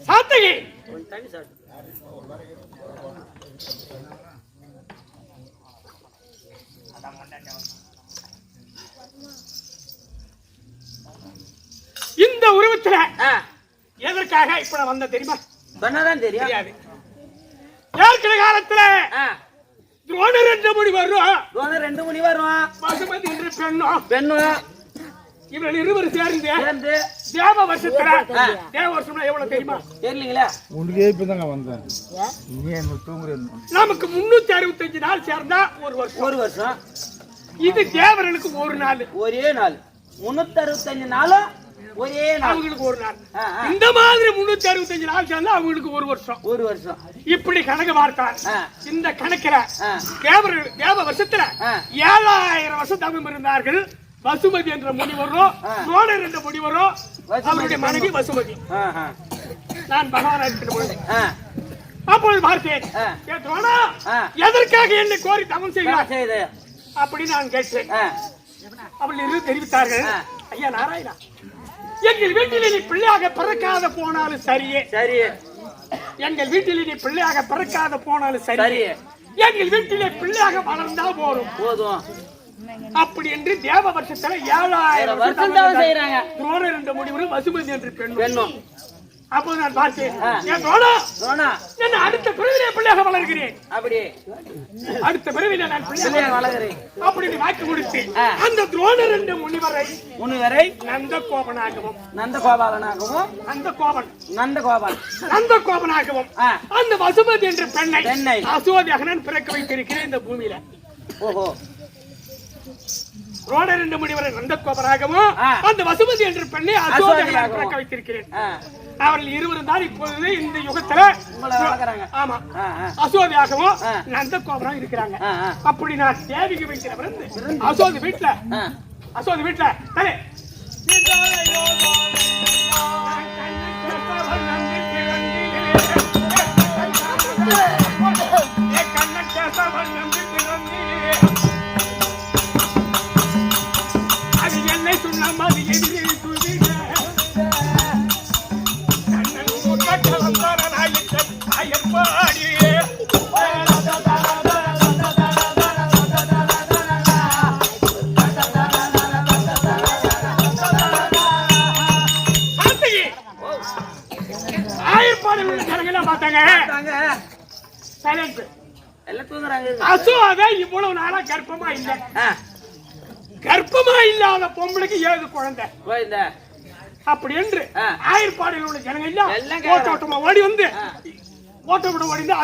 சாத்தகி தண்ணி சாப்பிட்டு இந்த உருவத்துல எதற்காக இப்ப நான் வந்த தெரியுமா? சொன்னதான் தெரியாது. ஏற்கனவே காலத்துல துரோணர் 2 மணி வரும். துரோணர் 2 மணி வரும். பசுமதி என்று பெண்ணும் இவர்கள் இருவரும் சேர்ந்து தேவ வருஷத்துல தேவ வருஷம்னா எவ்வளவு தெரியுமா? தெரியலீங்களா? உங்களுக்கே இப்பதாங்க வந்தேன். நீ என்ன தூங்குறேன். நமக்கு 365 நாள் சேர்ந்தா ஒரு வருஷம். இது தேவர்களுக்கு ஒரு நாள். ஒரே நாள். 365 நாளும் ஒரே நாள். அவங்களுக்கு ஒரு நாள். இந்த மாதிரி 365 நாள் சேர்ந்தா அவங்களுக்கு ஒரு வருஷம். ஒரு வருஷம். இப்படி கணக்கு பார்த்தார். இந்த கணக்குல தேவ வருஷத்துல 7000 வருஷம் தவம் இருந்தார்கள். வசுமதி என்ற முனிவரும் துரோணர் என்ற முனிவரும் அவருடைய மனைவி வசுமதி. நான் பகவான் அப்பொழுது பார்த்தேன். துரோணா எதற்காக என்னை கோரி தவம் செய்கிறார் அப்படி நான் கேட்டேன். அவர்கள் தெரிவித்தார்கள், ஐயா நாராயணா, எங்கள் வீட்டில் நீ பிள்ளையாக பிறக்காத போனாலும் சரியே. எங்கள் வீட்டில் நீ பிள்ளையாக பிறக்காத போனாலும் சரியே. எங்கள் வீட்டிலே பிள்ளையாக வளர்ந்தா போதும். அப்படி என்று தேவ வருஷத்துல 7000 வருஷம் செய்யறாங்க. துரோணர் என்ற முடிவு வசுமதி என்று பெண்ணும். அப்போது நான் பார்த்தேன், என்ன அடுத்த பிறவிலே பிள்ளையாக வளர்கிறேன். அப்படி அடுத்த பிறவிலே நான் பிள்ளையாக வளர்கிறேன் அப்படி நீ வாக்கு கொடுத்து அந்த துரோணர் என்ற முனிவரை நந்தகோபனாகவும் அந்த வசுமதி என்ற பெண்ணை அசோதியகனன் பிறக்க வைத்திருக்கிறேன் இந்த பூமியில. ஓஹோ. துரோணர் என்ற முனிவரை நந்தகோபராகவும் அந்த வசுமதி என்ற பெண்ணை அசோதியகனன் பிறக்க வைத்திருக்கிறேன். அவர்கள் இருவரும் தான் இப்போது இந்த யுகத்துல ஆமா அசோதியாகவும் நந்தகோபராகவும் இருக்கிறாங்க. அப்படி நான் தேவிக்கு வைக்கிறவன் அசோதி வீட்டுல தலை அது என்னை சொன்ன மாதிரி எதிரே இவ்வளவு நாளா கர்ப்பமா இல்லாத பொம்பளைக்கு ஏது குழந்தை அப்படி என்று ஆயர்பாடியில் உள்ள ஜனங்க ஓட்டோட்டமா ஓடி வந்து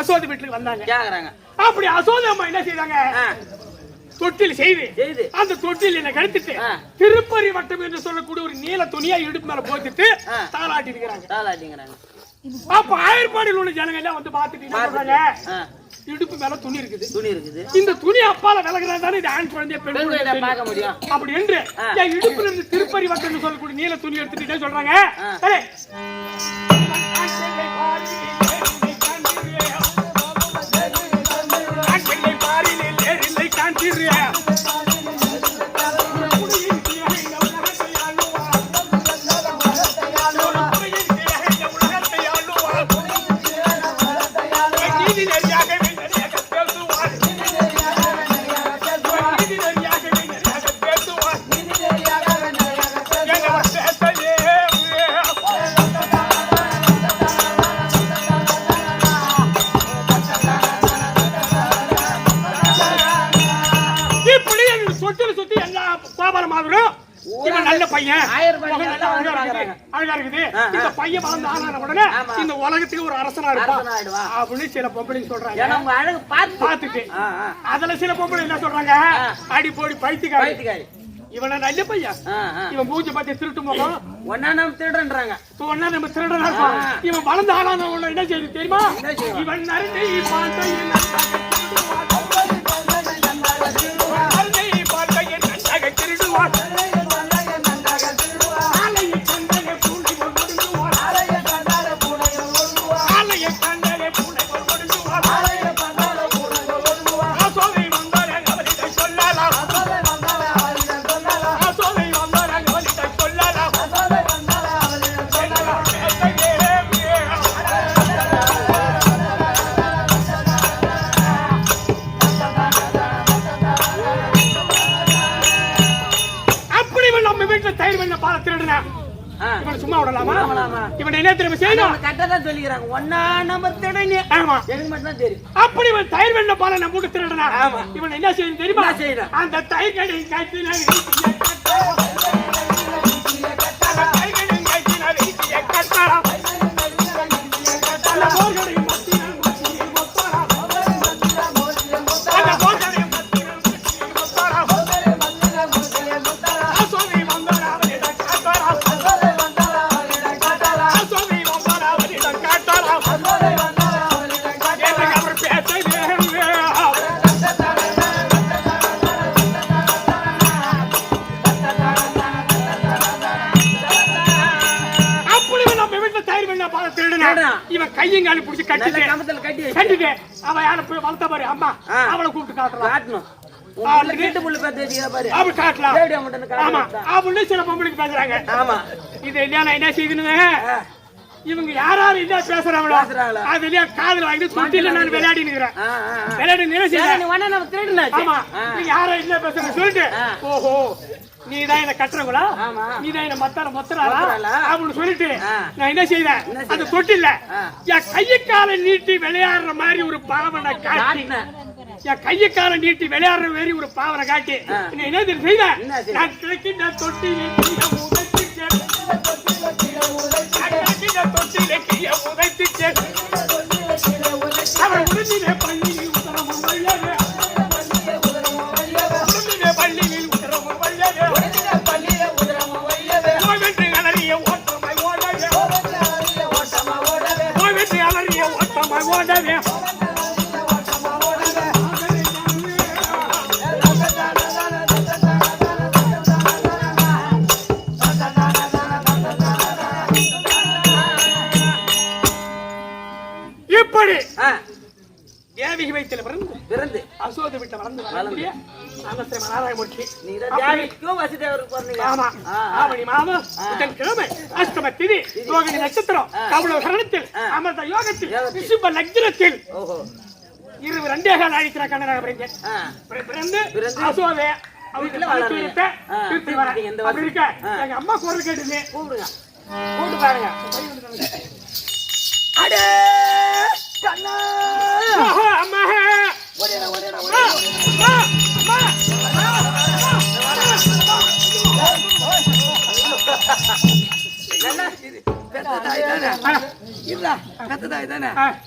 அசோதி வீட்டுக்கு வந்தாங்க. அப்படி அசோதி அம்மா என்ன செய்தாங்க, தொட்டில் செய்து அந்த தொட்டில் என்ன கழித்துட்டு திருப்பரி வட்டம் என்று சொல்லக்கூடிய ஒரு நீல துணியா இடுப்பு மேல போட்டுட்டு தாளாட்டி இருக்கிறாங்க. அப்ப ஆயர்பாடியில் உள்ள ஜனங்க எல்லாம் வந்து பாத்துட்டு இடுப்பு மேல துணி இருக்குது. இந்த துணி அப்பால விலகிறாதானே இது ஆண் குழந்தைய பெண் பார்க்க முடியும். அப்படி என்று இடுப்புல இருந்து திருப்பரி வட்டம் சொல்லக்கூடிய நீல துணி எடுத்துட்டு சொல்றாங்க, நல்ல பையன் அழகா இருக்குது, இந்த பையன் வளர்ந்து ஆன உடனே இந்த உலகத்துக்கு ஒரு அரசனா இருப்பான் அப்படின்னு சில பொம்பளை சொல்றாங்க. பாத்துட்டு அதுல சில பொம்பளை என்ன சொல்றாங்க, அடி போடி பைத்தியக்காரி, இவன நல்ல பையன், இவன் மூஞ்சி பார்த்து திருட்டு முகம், ஒன்னா நம்ம திருடன்றாங்க, ஒன்னா நம்ம திருடனா இருப்பான், இவன் வளர்ந்து ஆளான உடனே என்ன செய்யுது தெரியுமா, இவன் நரண்டை பார்த்த திருடுவான். என்ன திரும்ப செய்யணும் கரெக்டா தான் சொல்லிக்கிறாங்க. ஒன்னா நம்பர் திருடனே. ஆமா எனக்கு மட்டும் தான் தெரியும். அப்படி இவன் தயிர் வெண்ண பாலை நம்ம வீட்டு திருடனா இவன் என்ன செய்யணும் தெரியுமா? அந்த தயிர் கடை காய்ச்சினா இவன் கையங்காலி புடிச்சு கட்டிட்டு கட்டிட்டு அவன் யார போய் வளர்த்த பாரு அம்மா அவளை கூப்பிட்டு காட்டுறான். சில பொம்பளைக்கு பேசுறாங்க. இது என்ன செய்யணுங்க இவங்க யாராரு இதா பேசுறாங்களோ அது இல்லையா காதுல வாங்கிட்டு சுத்தில நான் விளையாடி நிக்கிறேன். விளையாடி ஆமா நீங்க யாரோ இல்ல பேசுறேன் சொல்லிட்டு ஓஹோ நீதான் என்ன கட்டுறவங்களா நீதான் என்ன மொத்தரா அப்படின்னு சொல்லிட்டு நான் என்ன செய்தேன் அந்த தொட்டில என் கையை காலை நீட்டி விளையாடுற மாதிரி ஒரு பாவனை காட்டி என் கையை காலை நீட்டி விளையாடுற மாதிரி ஒரு பாவனை காட்டி என்ன செய்தேன் நான் கிழக்கின்ற தொட்டிலே அவர் உடனே பள்ளியில் உத்தரவும் வழியாக பள்ளியில் உத்தரவும் வழியாக ஓவென்று அலறிய ஓட்டமாய் ஓடவே ஓவென்று அலறிய ஓட்டமாய் ஓடவே இப்படி தேவிகை வயிற்றில் பிறந்து அசோத விட்ட வளர்ந்து வரக்கூடிய நாராயணமூர்த்தி ஆவணி மாதம் கிழமை அஷ்டம திதி ரோகிணி நட்சத்திரம் கவுள கரணத்தில் அமிர்த யோகத்தில் ரிஷப லக்னத்தில் 2 கால அழிக்கிற கண்ணனாக பிறந்து அசோதை எங்க அம்மா குரல் கேட்டுது கூப்பிட்டு பாருங்க அடே கண்ணா அம்மா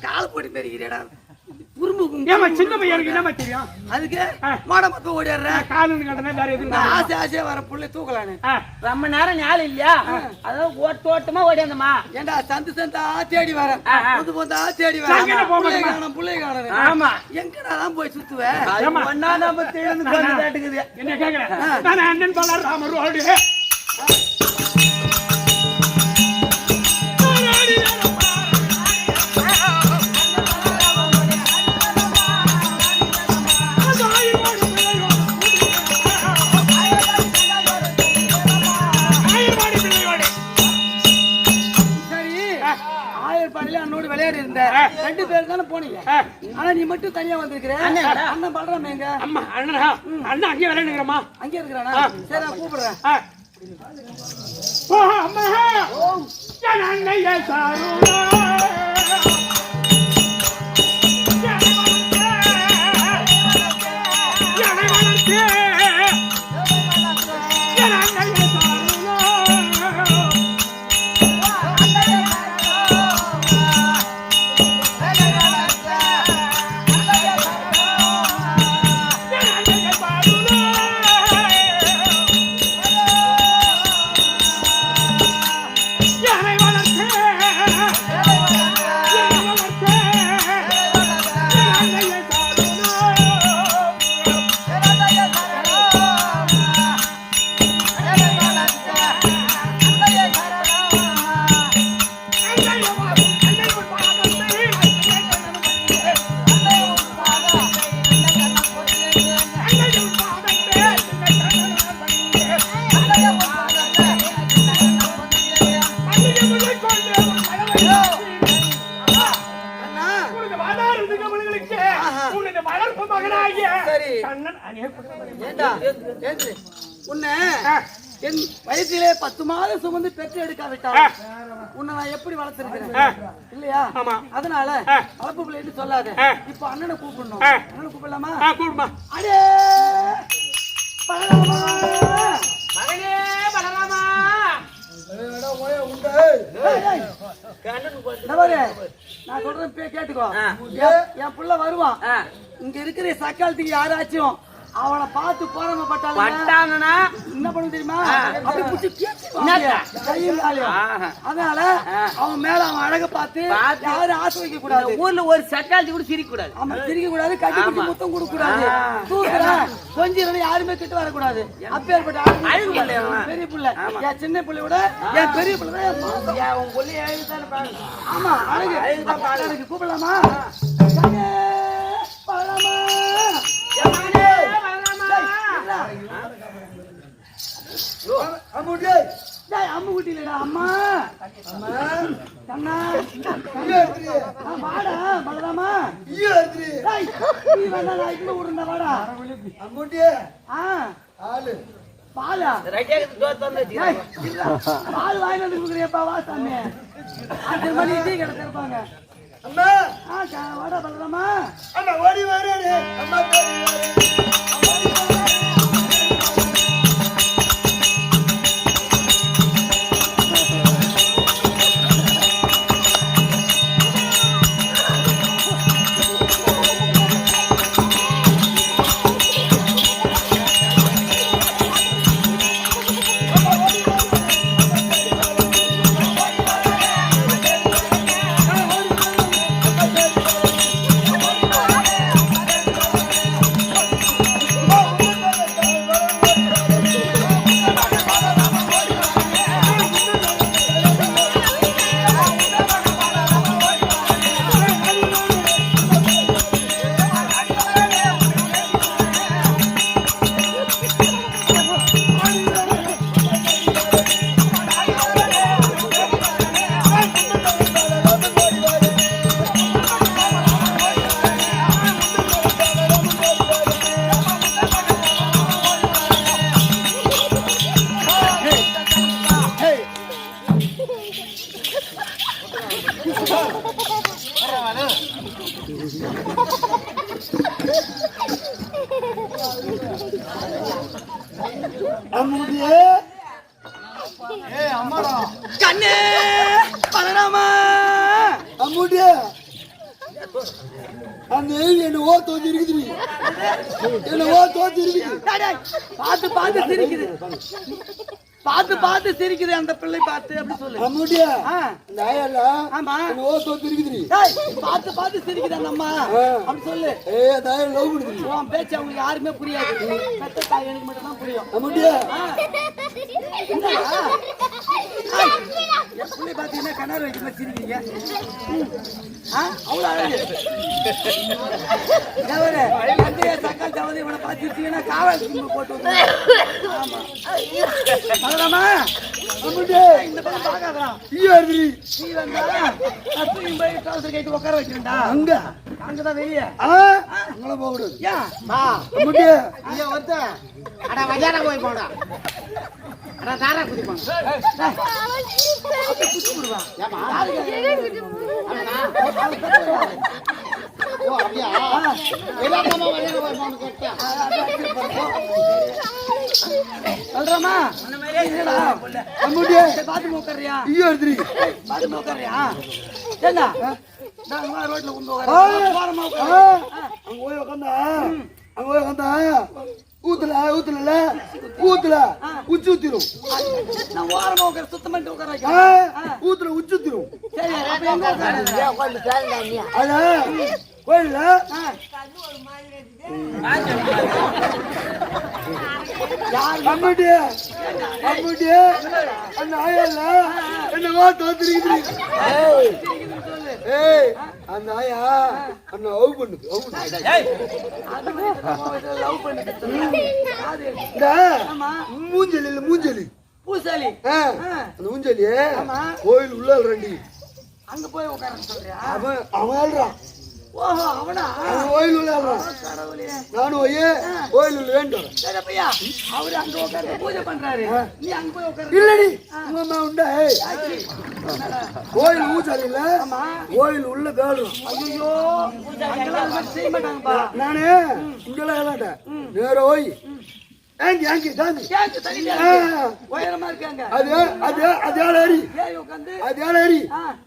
கால் போட்டு பெருகிறா சின்ன பையனுக்கு என்ன தெரியும் அதுக்கு மாடமத்த ஓடிடுறேன் காலு கட்டண வேற எதுவும் ஆசையா வர புள்ளை தூக்கலான்னு ரொம்ப நேரம் ஞாபகம் இல்லையா அதான் ஓட்டமா ஓடியாந்தம்மா ஏண்டா சந்தா தேடி வரேன் தேடி வரேன் புள்ளை காண ஆமா எங்கடா தான் போய் சுத்துவேன் ஒன்னா நம்ம தேடி கேட்டுக்குது என்ன கேக்குறேன் நான் அண்ணன் பாலர் ராமர் ரோடு ரெண்டு பேர் தானே போனீங்க ஆனா நீ மட்டும் தனியா வந்திருக்கிற அண்ணன் பண்றாம எங்க அம்மா அண்ணனா அண்ணன் அங்கே விளையாடுங்கம்மா அங்கே இருக்கிறானா சரி நான் கூப்பிடுறேன் ஓ அம்மா என் அண்ணைய சாருடா என் வயசிலே 10 மாதம் சுமந்து பெற்று எடுக்காவிட்டால் உன்னை நான் எப்படி வளர்த்திருக்கிறேன் இல்லையா? அதனால வளர்ப்பு பிள்ளைன்னு சொல்லாத. இப்ப அண்ணனை கூப்பிடணும். அண்ணனை கூப்பிடலாமா? கூப்பிடுமா. அடே பலராமா, மகனே பலராமா. நான் சொல்றேன் கேட்டுக்கோ. என் புள்ள வருவான். இங்க இருக்கிற சக்காலத்துக்கு யாராச்சும் அவனை பார்த்து போராமப்பட்டாங்கன்னா என்ன பண்ண தெரியுமா? அப்படி புடிச்சு கையும் காலையும். அதனால அவன் மேல அவன் அழக பார்த்து யாரும் ஆசை வைக்க கூடாது. ஊர்ல ஒரு சக்காலத்தி கூட சிரிக்க கூடாது. ஆமா, சிரிக்க கூடாது. கட்டி பிடிச்சி முத்தம் கொடுக்க கூடாது. தூக்குற கொஞ்சம் யாருமே கிட்ட வரக்கூடாது. அப்பேற்பட்ட பெரிய பிள்ளை என் சின்ன பிள்ளையோட என் பெரிய பிள்ளை தான் உன் பிள்ளை எழுதித்தானே பாருங்க. ஆமா, அழகு எனக்கு கூப்பிடலாமா? பழமா அம்முக்குட்டி இல்லடா அம்மா. கண்ணா வாடா பலராமா. விடுறா வாடா அம்முட்டி. பாலா பால் வாங்கி வந்து கொடுக்குறியப்பா. வா சாமி, 5 மணி டீ கடை திறப்பாங்க. அம்மா வாடா பலராமா. ஓடி வர அம்மா. கண்ணே பலராமா. அம்முடியா அந்த என்னவோ தோத்து இருக்குது. என்னவோ தோத்து இருக்குது. பார்த்து பார்த்து சிரிக்குது. பார்த்து பார்த்து சிரிக்குது அந்த பிள்ளை பார்த்து அப்படி சொல்லு. அம்முடியா ஆமா என்னவோ தோத்து இருக்குது. பார்த்து பார்த்து சிரிக்குது அந்த அம்மா அப்படி சொல்லு. லவ் பண்ணுது. உன் பேச்சு அவங்களுக்கு யாருமே புரியாது. பெத்த தாய் எனக்கு மட்டும் தான் புரியும். அம்முடியா எப்படி பாத்தீங்கன்னா கண்ணாடி வைக்கிற சிரிக்கிறீங்க. அவ்வளவு அழகு. தக்காளி தவறு இவனை பார்த்துட்டீங்கன்னா காவல் போட்டு. ஆமா பலராமா இந்த படம் பாக்காதா? நீ வந்தா கைட்டு உட்கார வச்சிருந்தா அங்க அங்கதான் வெளியே அங்கெல்லாம் போக கூடாது. போய் போடா தாரா குதிப்பாங்க. சொல்றமா பாத்து உட்காரியா? பாத்து உட்காரியா? என்ன ரோட்ல உட்காந்தா ஊத்துல ஊத்துல ஊத்துல உச்சி ஊத்திரும். நான் ஓரமா உட்கார சுத்தம் பண்ணிட்டு உட்கார வைக்கிறேன். ஊத்துல உச்சி ஊத்திரும். சரி கோயில்ல அந்த ஆயல்ல என்னவோ தோத்துருக்குது. அந்த ஆயா அந்த லவ் பண்ணுது. மூஞ்சலி இல்ல மூஞ்சலி பூசாலி அந்த மூஞ்சலி கோயில் உள்ள ரெண்டி அங்க போய் உட்கார சொல்றியா? அவன் அவன் ஓஹோ அவனா கோயில் உள்ள கடவுளே. நானும் ஒய்யே கோயில் உள்ள வேண்டும் சரி அப்பையா அவரு அங்க உட்கார்ந்து பூஜை பண்றாரு நீ அங்க போய் உட்காரு இல்லடி உங்க உண்டா கோயில் ஊச்சாரி இல்ல கோயில் உள்ள வேணும் ஐயோ அங்கெல்லாம் செய்ய மாட்டாங்கப்பா நானே இங்கெல்லாம் இல்லாட்டேன் நேர ஓய் ஏங்கி தாண்டி கேக்கு தனியா உயரமா இருக்காங்க அது ஏழு ஏய் உட்கார்ந்து அது ஏழு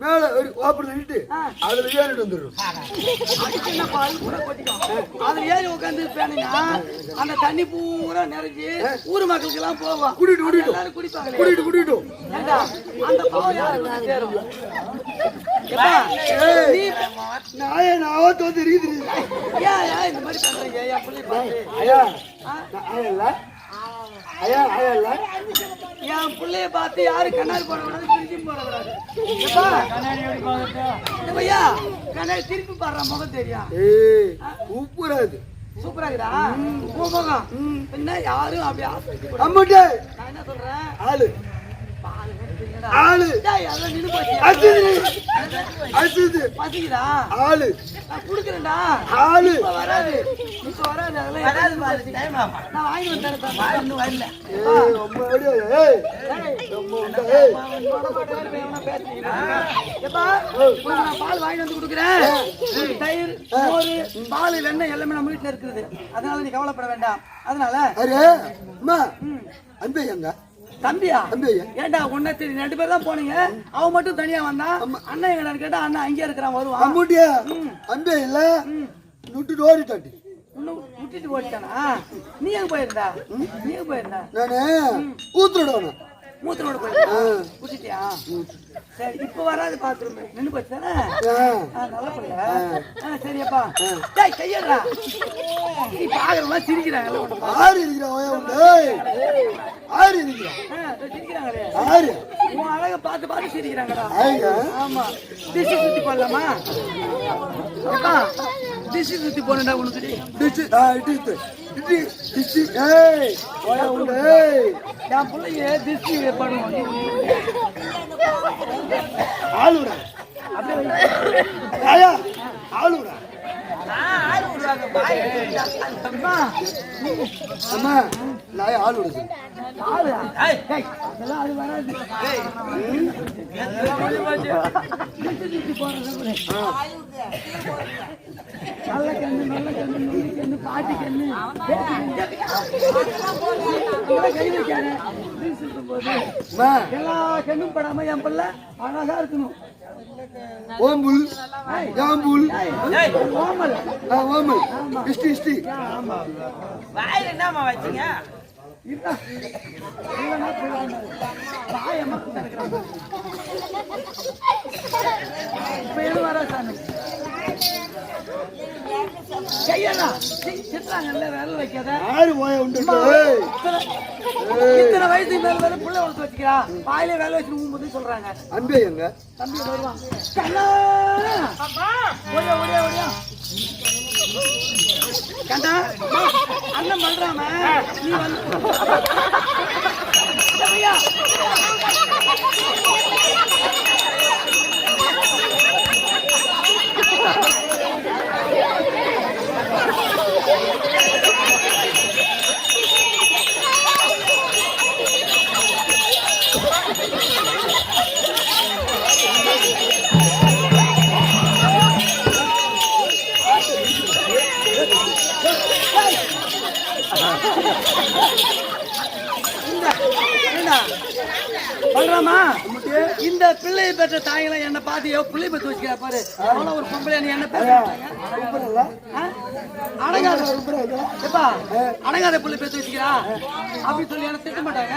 மேல ஒரு ஓப்பன் நிட்டு அதுல ஏறிட்டு வந்துடும் சின்ன பால் கூட கொட்டிக்கும் அதுல ஏறி உட்கார்ந்து இருப்பானுங்க அந்த தண்ணி பூரா நிறைஞ்சு ஊர் மக்களுக்கு எல்லாம் போவோம் குடிட்டு எல்லாரும் குடிப்பாங்களே குடிட்டு ஏண்டா, அந்த பாவம் யாருக்கு சேரும் எப்பா, நீ நான் தோத்து இருக்குது ஏன் இந்த மாதிரி பண்றீங்க என் பிள்ளை பார்த்து ஐயா ஐயா இல்ல என் பிள்ளைய பார்த்து யாரு கண்ணாடி போடக்கூடாது திருப்பி போடக்கூடாது எப்பா ஐயா கண்ணாடி திருப்பி பாடுற முகம் தெரியும் ஏய் உப்புறாது சூப்பரா இருக்குதா உன் முகம் என்ன யாரும் அப்படி ஆசைக்கு அம்முட்டே நான் என்ன சொல்றேன் ஆளு பால் குடிப்பீங்கடா. ஆளு டேய், அதெல்லாம் நின்னு போச்சு. அசுது பசிக்குதா? ஆளு நான் குடுக்குறேன்டா. ஆளு இப்ப வராது. அதெல்லாம் நான் வாங்கி வந்து தரேன் பாப்பா. இன்னும் வரல. ஏய் அம்மா அடியா ஏய் அம்மா உண்டா ஏய் எவனா பேசுறீங்களா? எப்பா, இப்ப நான் பால் வாங்கி வந்து குடுக்குறேன். தயிர், மோர், பால், வெண்ணெய் எல்லாமே நம்ம வீட்டுல இருக்குது. அதனால நீ கவலைப்பட வேண்டாம். அதனால அரே அம்மா அன்பே எங்க தம்பியா தம்பி ஏண்டா உன்ன தெரியும் 2 பேர் தான் போனீங்க. அவன் மட்டும் தனியா வந்தான். அண்ணன் எங்கடான்னு கேட்டா அண்ணன் அங்கேயே இருக்கிறான் வருவான். அம்முட்டியா அன்பே இல்ல நுட்டு ஓடிட்டாட்டி இன்னும் விட்டுட்டு ஓடிட்டானா? நீ எங்க போயிருந்தா? நீ எங்க போயிருந்தா? நானே ஊத்துறடா மூத்தனோட போயிருந்தா? விட்டுட்டியா? சரி இப்ப வராது பாத்ரூம் நின்னு போச்சு தானே? நல்லா போல. சரியப்பா. டேய் கையடா. நீ பாக்குறவங்க சிரிக்கிறாங்கல்ல உன்னை. ஆறு இருக்கிறா ஓயா டேய் ஆறு இருக்கிறா சிரிக்கிறாங்களே. ஆறு உன் அழக பார்த்து பார்த்து சிரிக்கிறாங்கடா. ஐயா ஆமா. திசை சுத்தி போடலாமா? அப்பா திசை சுத்தி போனடா உனக்கு. டிச்சு டிச்சு ஏய் ஓயா உண்டு ஏய் என் பிள்ளைங்க திசை பண்ணுவோம். ஆளுடா ஐயா ஆளுடா அம்மா நான் ஆளுடா ஆளு அதெல்லாம் அது வராது. நல்ல கண்ணு நுண்ணி கண்ணு பாட்டி கண்ணு கை வைக்காரு போது அம்மா எல்லா கண்ணும் படாம என் பிள்ளை அழகா இருக்கணும். ஓம்புல் ஜாம்புல் ஓமல் ஓம்புல் இஷ்டி வாயில என்னமா வச்சீங்க? இப்ப எது வரா சாமி கையடா சித்ராங்கல்ல வேலை வைக்காத. ஆறு ஓயா உண்டு இத்தனை வயசுக்கு மேல வேலை புள்ள வளர்த்து வச்சுக்கிறா. வாயிலே வேலை வச்சு போது சொல்றாங்க. அன்பே எங்க தம்பி வருவான். கண்ணா ஓடியா ஓடியா ஓடியா கண்ணா அண்ணன் பண்றாம நீ வந்து ஐயா பண்றாமா இந்த பிள்ளையை பெற்ற தாயெல்லாம் என்ன பார்த்து பிள்ளை பெற்று வச்சுக்கிறா பாரு. அவ்வளவு ஒரு பொம்பளை நீ என்ன பேசுறாங்க? அடங்காத எப்பா அடங்காத பிள்ளை பெற்று வச்சுக்கிறா அப்படி சொல்லி என்ன திட்ட மாட்டாங்க.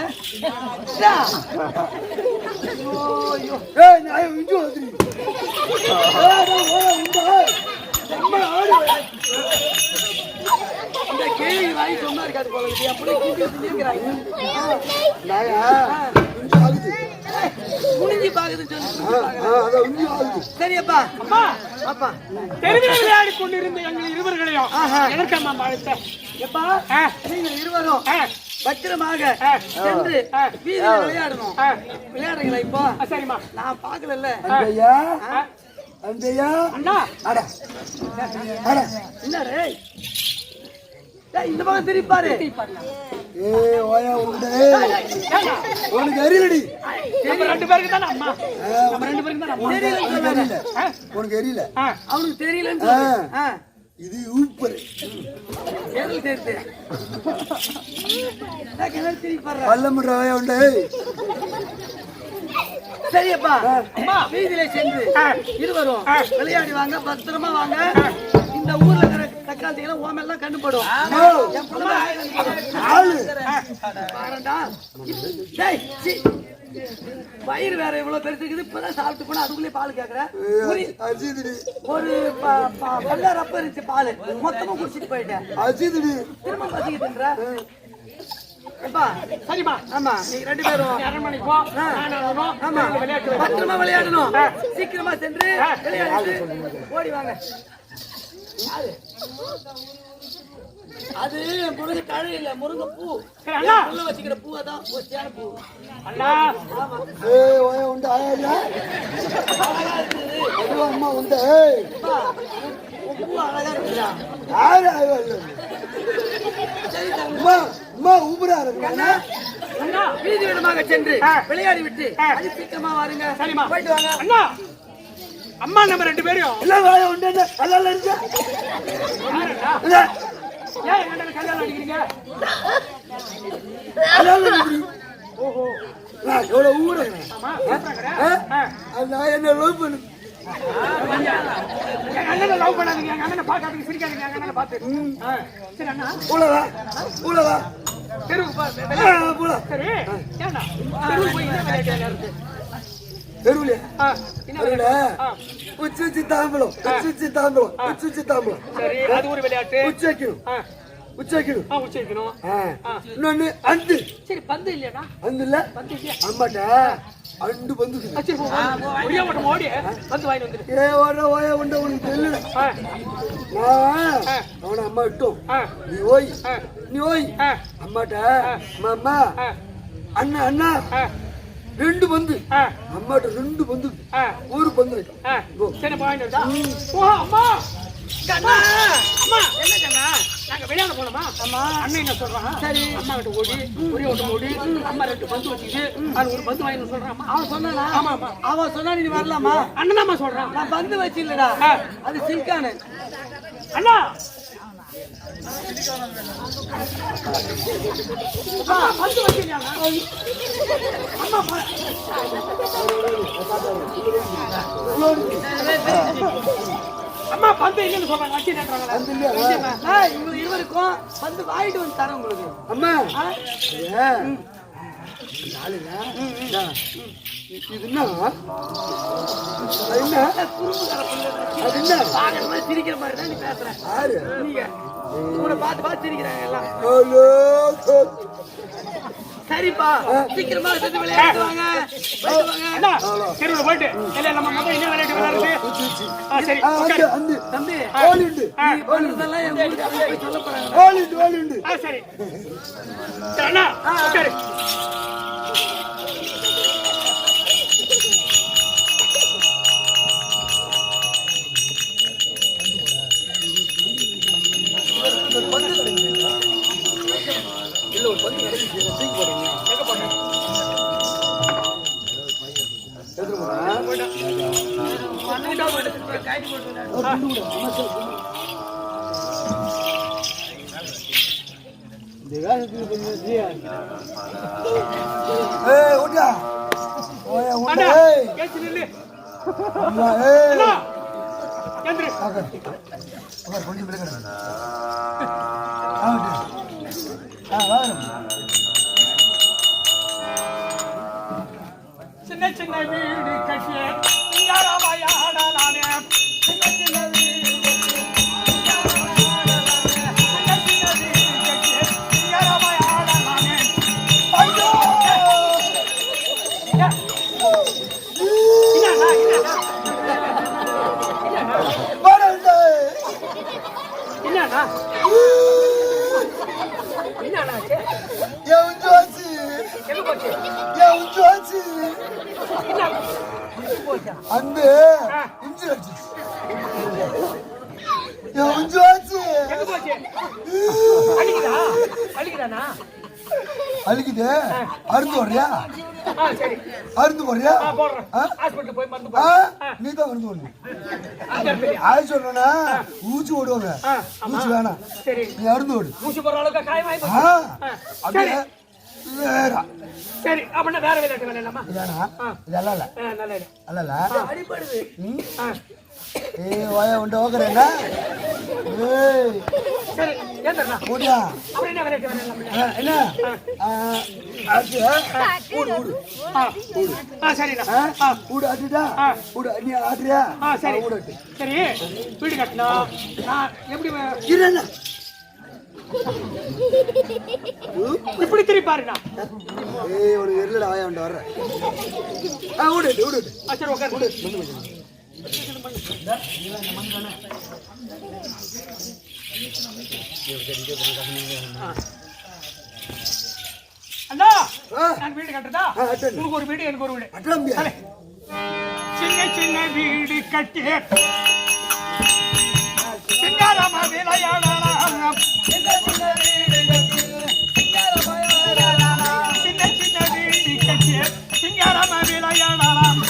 இந்த கேள்வி வாங்கி சொன்னா இருக்காது போல இருக்கு. என் பிள்ளை செஞ்சுக்கிறாங்க குனிஞ்சி பாக்குதுன்னு சொல்லி சரியப்பா அப்பா அப்பா தெருவில் விளையாடி கொண்டிருந்த எங்கள் இருவர்களையும் எனக்கம்மா வாழ்த்த எப்பா நீங்க இருவரும் பத்திரமாக சென்று வீதியில விளையாடணும். விளையாடுறீங்களா இப்போ? சரிம்மா நான் பாக்கல. ஐயா அண்டையா அண்ணா அட அட என்னடே இந்த பக்கம் திருப்பாரு. ஏ ஓயா உண்டே உனக்கு எரியலடி. நம்ம ரெண்டு பேருக்கு தானே அம்மா, நம்ம ரெண்டு பேருக்கு தானே அம்மா. உனக்கு எரியல. அவனுக்கு தெரியலன்னு இது ஊப்பர் பல்லமுற ஓயா உண்டே. சரியப்பா, வீதியில சென்று இருவரும் விளையாடி வாங்க, பத்திரமா வாங்க. இந்த ஊர்ல இருக்கிற தக்காளி எல்லாம் ஓமெல்லாம் கண்டுபடும். பயிர் வேற இவ்வளவு பெருசு இருக்குது. இப்பதான் சாப்பிட்டு போனா அதுக்குள்ளே பால் கேக்குறேன். ஒரு பல்ல ரப்ப இருந்துச்சு, பால் மொத்தமா குடிச்சிட்டு போயிட்டேன். திரும்ப பசிக்குதுன்ற சரிம்மா. ஆமா, நீங்க ரெண்டு பேரும் அரண்மனைக்கு போ, ஆமா விளையாட்டு பத்திரமா விளையாடணும். சீக்கிரமா சென்று விளையாடிட்டு ஓடி வாங்க. அது முருங்கை தழை இல்ல, முருங்கை பூ. உள்ள வச்சுக்கிற பூ, அதான் ஒத்தியான பூ. அண்ணா உண்டு ஆயா அம்மா உண்டு. பூ அழகா இருக்குதா? அம்மா ஊபுறாரு. வீதி இடமாக சென்று விளையாடி விட்டு அது சீக்கிரமா வாருங்க. சரிம்மா, போயிட்டு வாங்க. அண்ணா அம்மா நம்ம ரெண்டு பேரும் எல்லாம் வாயா உண்டு. அதெல்லாம் இருந்துச்சா ஏன் எங்க கல்யாணம் அடிக்கிறீங்க? ஓஹோ, நான் எவ்வளவு ஊடுறேன். ஆமா, நான் என்ன லவ் பண்ணு. எங்க அண்ணனை லவ் பண்ணாதீங்க, எங்க அண்ணனை பார்க்காதீங்க, சிரிக்காதீங்க, எங்க அண்ணனை பார்த்து. சரி அண்ணா, ஊழவா ஊழவா தெருவுக்கு போ. சரி ஏண்ணா தெருவுக்கு போய் என்ன விளையாட்டு விளையாடுறது? தெருவுல என்ன உச்சி தாம்பலம் உச்சி தாம்பலம் உச்சி தாம்பலம். சரி, அது ஒரு விளையாட்டு. உச்சி வைக்கணும் உச்சி வைக்கணும். உச்சி வைக்கணும். இன்னொன்னு அண்டு. சரி, பந்து இல்லையாண்ணா? அந்து இல்ல பந்து இல்லையா? அம்மாட்டா அண்டு பந்து. சரி, ஒரே மட்டும் ஓடி பந்து வாங்கி வந்துடு. ஏ ஓட ஓய உண்ட உனக்கு தெரியல. அவன அம்மா விட்டோம். நீ ஓய் நீ ஓய் அம்மாட்டா அம்மா அண்ணா அண்ணா ரெண்டு பந்து. அம்மாட்ட ரெண்டு பந்து, ஒரு பந்து. சரி, வாங்கி வந்தா. ஓ அம்மா, கண்ணா அம்மா, என்ன கண்ணா நாங்க விளையாட போனோமா? அம்மா அண்ணன் என்ன சொல்றான்? சரி, அம்மா கிட்ட ஓடி ஒரே ஓட்டம் ஓடி அம்மா ரெண்டு பந்து வச்சுக்கிட்டு அது ஒரு பந்து வாங்கி சொல்றான். அவன் சொன்னானா? ஆமா ஆமா, அவன் சொன்னா நீ வரலாமா? அண்ணன் அம்மா சொல்றான். நான் பந்து வச்சு இல்லடா, அது சில்கானு. அண்ணா பந்து வச்சிருக்காங்க. அம்மா அம்மா பந்து இல்லைன்னு சொல்றாங்க, வச்சு நேற்றாங்களா? இவங்க இருவருக்கும் வந்து வாங்கிட்டு வந்து தரேன் உங்களுக்கு. அம்மா சிரிக்கிற மாதிரி தான் நீ பேசுற. நீங்க உங்களை பார்த்து பார்த்து சிரிக்கிறாங்க எல்லாம். சரிப்பா, சீக்கிரமா செஞ்சு விளையாடுவாங்க. தெருவில் போயிட்டு நம்ம மொத்தம் என்ன விளையாட்டு விளையாடுறது? சரி தம்பி, பண்றதெல்லாம் என் ஊருக்கு போய் சொல்ல போறாங்க. சரி அண்ணா சரி. சின்ன சின்ன வீடு கட்டிய சிங்காரமாயாடலானே. சின்ன சின்ன வீடு கட்டிய சிங்காரமாயாடலானே. ஐயோ அந்த உச்சி அடிச்சு உச்சி ஆச்சு எங்க போச்சு அடிக்குதா அடிக்குதானா அழிக்குது அருந்து போடுறியா சரி அருந்து போடுறியா போடுறேன் ஹாஸ்பிட்டல் போய் மருந்து போடுறேன் நீ தான் மருந்து போடணும் ஆய் சொல்றேன்னா ஊசி ஓடுவாங்க ஊசி வேணாம் சரி நீ அருந்து ஓடு ஊசி போடுற அளவுக்கு காயமாயி அப்படியே வேற சரி அப்படின்னா வேற விளையாட்டு விளையாடலாமா வேணா இதெல்லாம் இல்ல நல்ல அல்ல அடிபடுது வாய உண்டு ஓக்குறேன்னா சரி ஏந்தா ஓடியா அப்புறம் என்ன விளையாட்டு விளையாடலாம் என்ன சரிண்ணா ஊடு ஆட்டுடா ஊடு நீ ஆட்டுறியா சரி ஊடு சரி வீடு கட்டணும் நான் எப்படி இருண்ணா இப்படி திருப்பி பாருண்ணா ஒரு எருள வாய உண்டு வர்ற ஊடு ஊடு சரி உட்காரு அண்ணா நான் வீடு கட்டுறதா உங்களுக்கு ஒரு வீடு எனக்கு ஒரு வீடு சின்ன சின்ன வீடு கட்டி சிங்காரமா விளையாடலாம் சின்ன சின்ன வீடு கட்டி சிங்காரமா விளையாடலாம்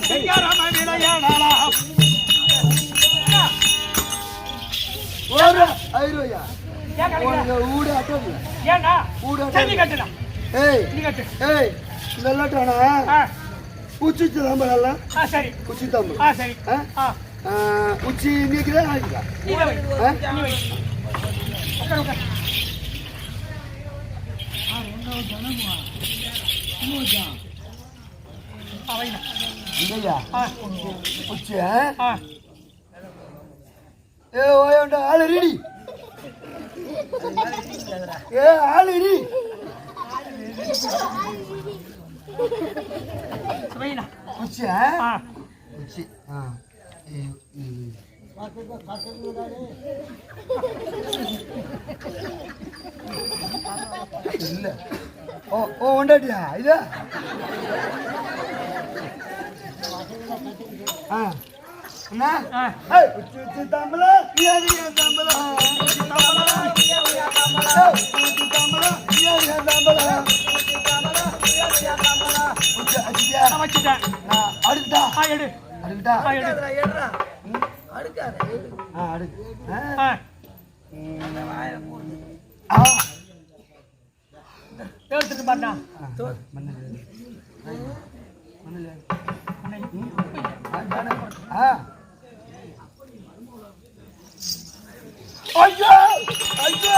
சிங்காரமா விளையாடலாம் ஊடு ஆட்டோல ஏண்டா ஊடு சரி கட்டுடா ஏய் நீ கட்டு ஏய் இதெல்லாம் உச்சி தாம்பலாம் சரி உச்சி தாம்பு சரி உச்சி நீக்கிறேன் ஆகிக்கிறா நீ வை நீ வை உட்கார் உட்கார் உச்சி ஏ ஓயண்டா ஆளு ரெடி ஏ ஆளு ரெடி வைனா உச்சி உச்சி இல்ல ஓ உண்டாட்டியா இதா என்ன உச்சி உச்சி தாம்பல யாரியா தாம்பல உச்சி தாம்பல யாரியா தாம்பல உச்சி தாம்பல யாரியா தாம்பல உச்சி தாம்பல யாரியா தாம்பல உச்சி அடியா வச்சிட்டேன் அடுடா எடு அடுடா எடுடா அடுக்காத அடுக்கு எடுத்துட்டு பாருண்ணா ஐயோ ஐயோ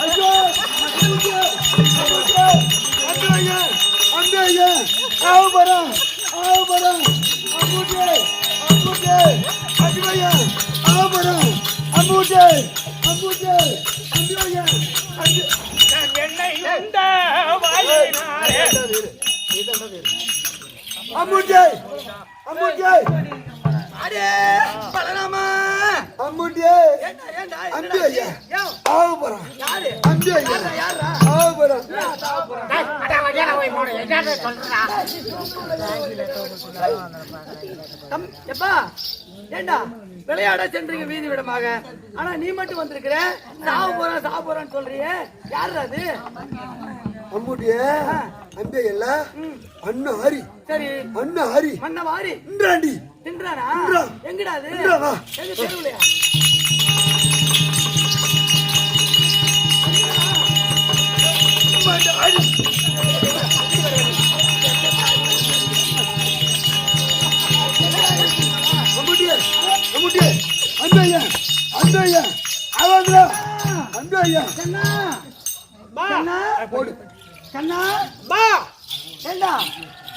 ஐயோ அம்பேயா ஆவபரா அம்புடே அம்பேயா ஆவபரா அம்புடே அம்பேயா என்னை எந்த வாயினாரே அம்புடே அடே பலராமா அம்புடே அம்பேயா ஆவபரா யாரு அம்பேயா யாரா ஆவபரா எப்பா ஏண்டா விளையாட சென்றீங்க வீதி விடமாக ஆனா நீ மட்டும் வந்திருக்கிற சாவ போறான்னு சொல்றியே யாரு அது அம்புட்டிய அம்பே இல்ல அண்ணா ஹரி சரி அண்ணா ஹரி மண்ண வாரி இன்றாண்டி தின்றானா எங்கடா அது எங்க தெருவுலையா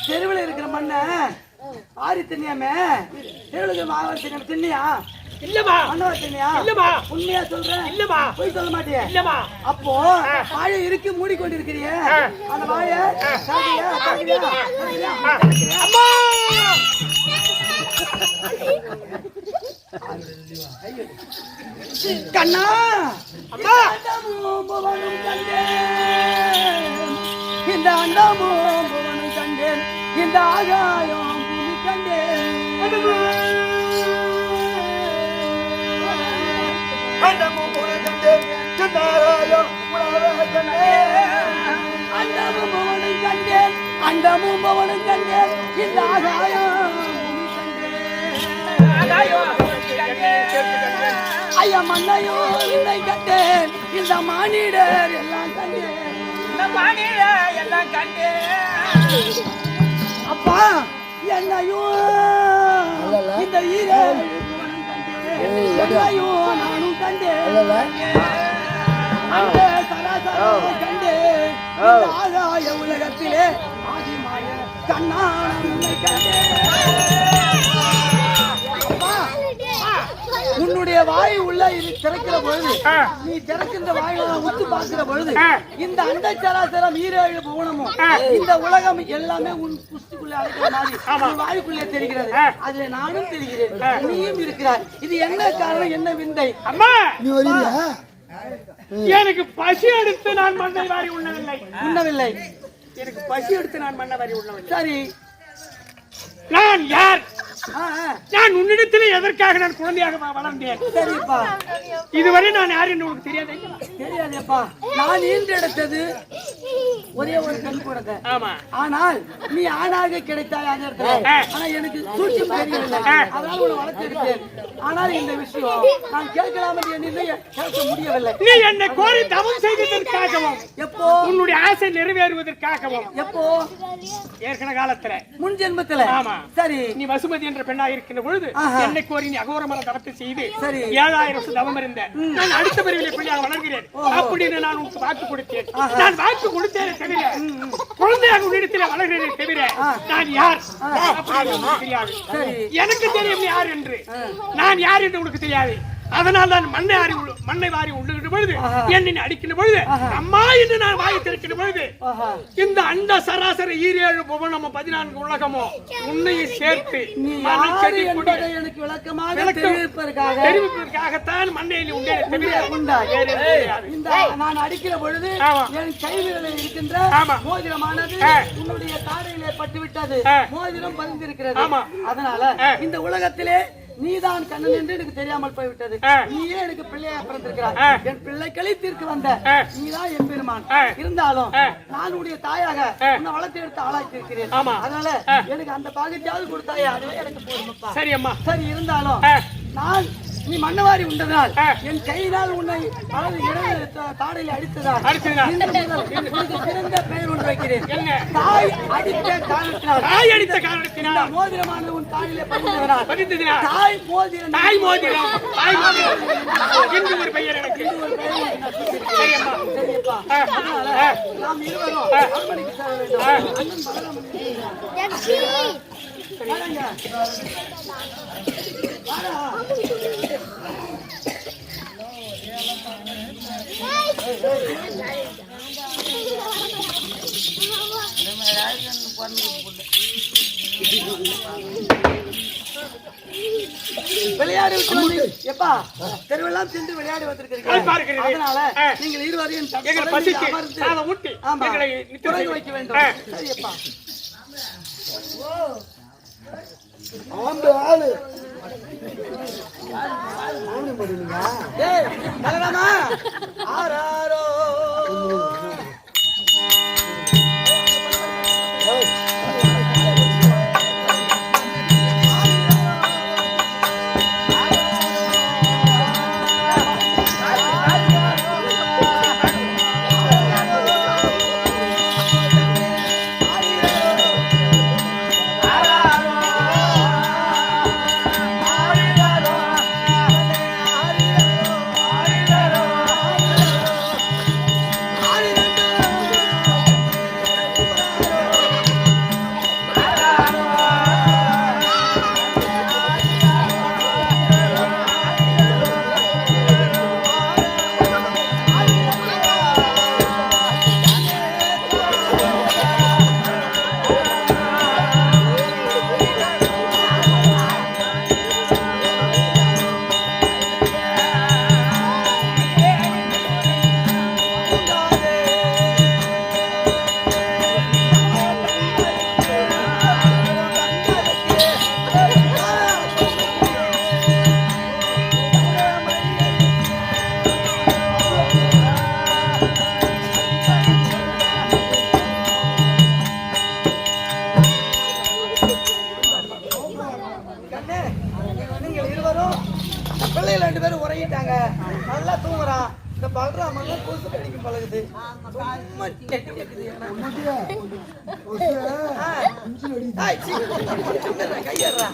தெருவில் இருக்கிற மண்ண ஆரி தின்னியாமே தெருவுக்கு மாவட்ட தின்னியா இல்லமா மண்ணவா தின்னியா இல்லமா உண்மையா சொல்றேன் இல்லமா போய் சொல்ல மாட்டியா இல்லமா அப்போ வாழை இருக்கு மூடிக்கொண்டிருக்கிறிய அந்த வாழை அம்மா கண்ணா அம்மா இந்த அண்டமும் கண்டேன் இந்த ஆகாயம் பூமி கண்டேன் அண்டமும் கண்டேன் சிந்தாராயம் உலக கண்டேன் அண்டமும் பவனும் கண்டேன் அண்டமும் பவனும் கண்டேன் இந்த ஆகாயம் பூமி கண்டேன் ஐயா மண்ணையோ இல்லை கண்டேன் இந்த மானிடர் எல்லாம் கண்டேன் எல்லாம் கண்டு அப்பா என்னையும் இந்த ஈரையும் நானும் கண்டேன் அந்த சராசரம் கண்டேன் இந்த ஆகாய உலகத்திலே ஆதிமாய கண்ணான உன்னை கண்டேன் உன்னுடைய வாய் உள்ள இது திறக்கிற பொழுது நீ திறக்கின்ற வாயில உத்து பார்க்கிற பொழுது இந்த அண்ட சராசரம் ஈரேழு புவனமும் இந்த உலகம் எல்லாமே உன் புஷ்டிக்குள்ளே அழைக்கிற மாதிரி வாய்க்குள்ளே தெரிகிறது அதுல நானும் தெரிகிறேன் நீயும் இருக்கிறாய் இது என்ன காரணம் என்ன விந்தை அம்மா நீ வரீங்களா எனக்கு பசி எடுத்து நான் மண்ணை வாரி உண்ணவில்லை எனக்கு பசி எடுத்து நான் மண்ணை வாரி உண்ணவில்லை சரி நான் யார் நான் உன்னிடத்தில் எதற்காக நான் குழந்தையாக வளர்ந்தேன் சரிப்பா இதுவரை நான் யார் என்று உனக்கு தெரியாது தெரியாதேப்பா நான் ஈன்றெடுத்தது ஒரே ஒரு பெண் குழந்தை ஆமா ஆனால் நீ ஆணாக கிடைத்தாய் அந்த இடத்துல ஆனா எனக்கு சூழ்ச்சி தெரியவில்லை அதனால உன்னை வளர்த்தெடுத்தேன் ஆனால் இந்த விஷயம் நான் கேட்கலாம் என்று கேட்க முடியவில்லை நீ என்னை கோரி தவம் செய்ததற்காகவும் எப்போ உன்னுடைய ஆசை நிறைவேறுவதற்காகவும் எப்போ ஏற்கனவே காலத்துல முன் ஜென்மத்துல ஆமா சரி நீ வசுமதி என்ற பெண்ணாக இருக்கின்ற பொழுது என்னை கோரி நீ அகோரமான தவத்தை செய்து சரி 7000 வருஷம் தவம் இருந்த நான் அடுத்த பிரிவிலே பிள்ளையாக வளர்கிறேன் அப்படின்னு நான் உனக்கு வாக்கு கொடுத்தேன் நான் வாக்கு கொடுத்தேனே தவிர குழந்தையாக உன்னிடத்தில் வளர்கிறேனே தவிர நான் யார் அப்படின்னு உனக்கு தெரியாது எனக்கு தெரியும் யார் என்று நான் யார் என்று உனக்கு தெரியாது அதனால் நான் மண்ணை வாரி உள்ளிட்ட பொழுது என்னை அடிக்கின்ற பொழுது அம்மா என்று நான் வாயை திறக்கின்ற பொழுது இந்த அண்ட சராசரி 7 புவனமோ 14 உலகமோ உன்னையை சேர்த்து எனக்கு விளக்கமாக தெரிவிப்பதற்காகத்தான் மண்ணை உண்டே நான் அடிக்கிற பொழுது என் கை விரலில் இருக்கின்ற மோதிரமானது உன்னுடைய தாடையிலே பட்டுவிட்டது மோதிரம் பதிந்திருக்கிறது அதனால இந்த உலகத்திலே நீதான் கண்ணன் என்று எனக்கு தெரியாமல் போய்விட்டது நீயே எனக்கு பிள்ளையா பிறந்திருக்கிறாய் என் பிள்ளை கழித்திற்கு வந்த நீதான் என் பெருமான் இருந்தாலும் நான் உடைய தாயாக உன்னை வளர்த்து எடுத்து ஆளாக்கி இருக்கிறேன் அதனால எனக்கு அந்த பாகத்தையாவது கொடுத்தாயே அதுவே எனக்கு போதுமப்பா சரி அம்மா சரி இருந்தாலும் நான் நீ மண்ணவாரி உண்டதால் என் கையினால் உன்னை இடது தாடையில் அடித்ததால் சிறந்த பெயர் ஒன்று வைக்கிறேன் தாய் அடித்த காரணத்தினால் மோதிரமான உன் தாயிலே பதிந்ததனால் தாய் மோதிரம் ஒரு பெயர் எனக்கு சரியப்பா நாம் இருவரும் அரண்மனைக்கு செல்ல வேண்டும் அண்ணன் விளையாடி எப்பா தெருவெல்லாம் சென்று விளையாடி வந்திருக்கிறீர்கள் அதனால நீங்கள் இருவரையும் வைக்க வேண்டும் சரியப்பா ஆளு ஆராரோ பிள்ளைகள் 2 பேரும் உறங்கிட்டாங்க நல்லா தூங்குறான் இந்த பல்ராமன் கூசு கடிக்கு பழகுது சும்மா கேக்குது கையறா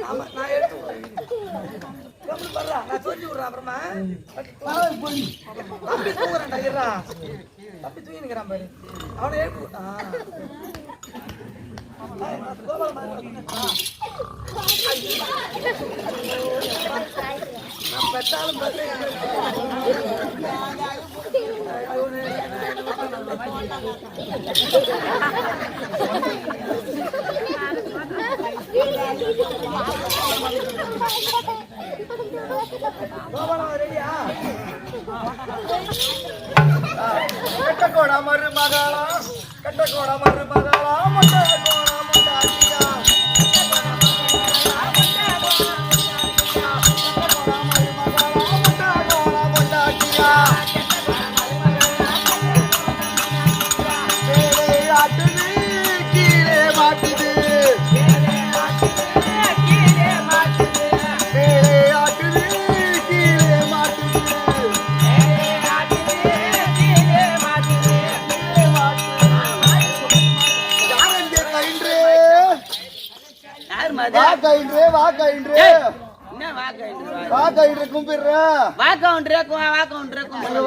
ஆமா நான் எடுத்து நான் சொல்லி விடுறேன் அப்புறமா தம்பி தூங்குறான் கையறா தம்பி தூங்கினுக்கிறான் பாரு அவனை எழுப்பு பெற்றாலும் ரெடியா கட்டக்கோட மருமகளா கட்டக்கோட மருமகளா முட்டை கோணா முட்டாட்டியா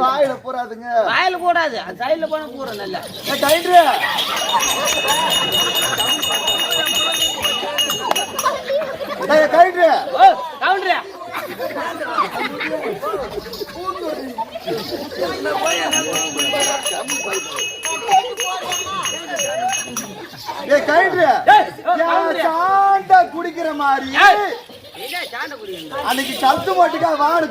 வாயில போறாதுங்க வாயில கூடாது சைடுல போன கூற நல்ல குடிக்கிற மாதிரி அன்னைக்கு கழுத்து மாட்டுக்கா வாடு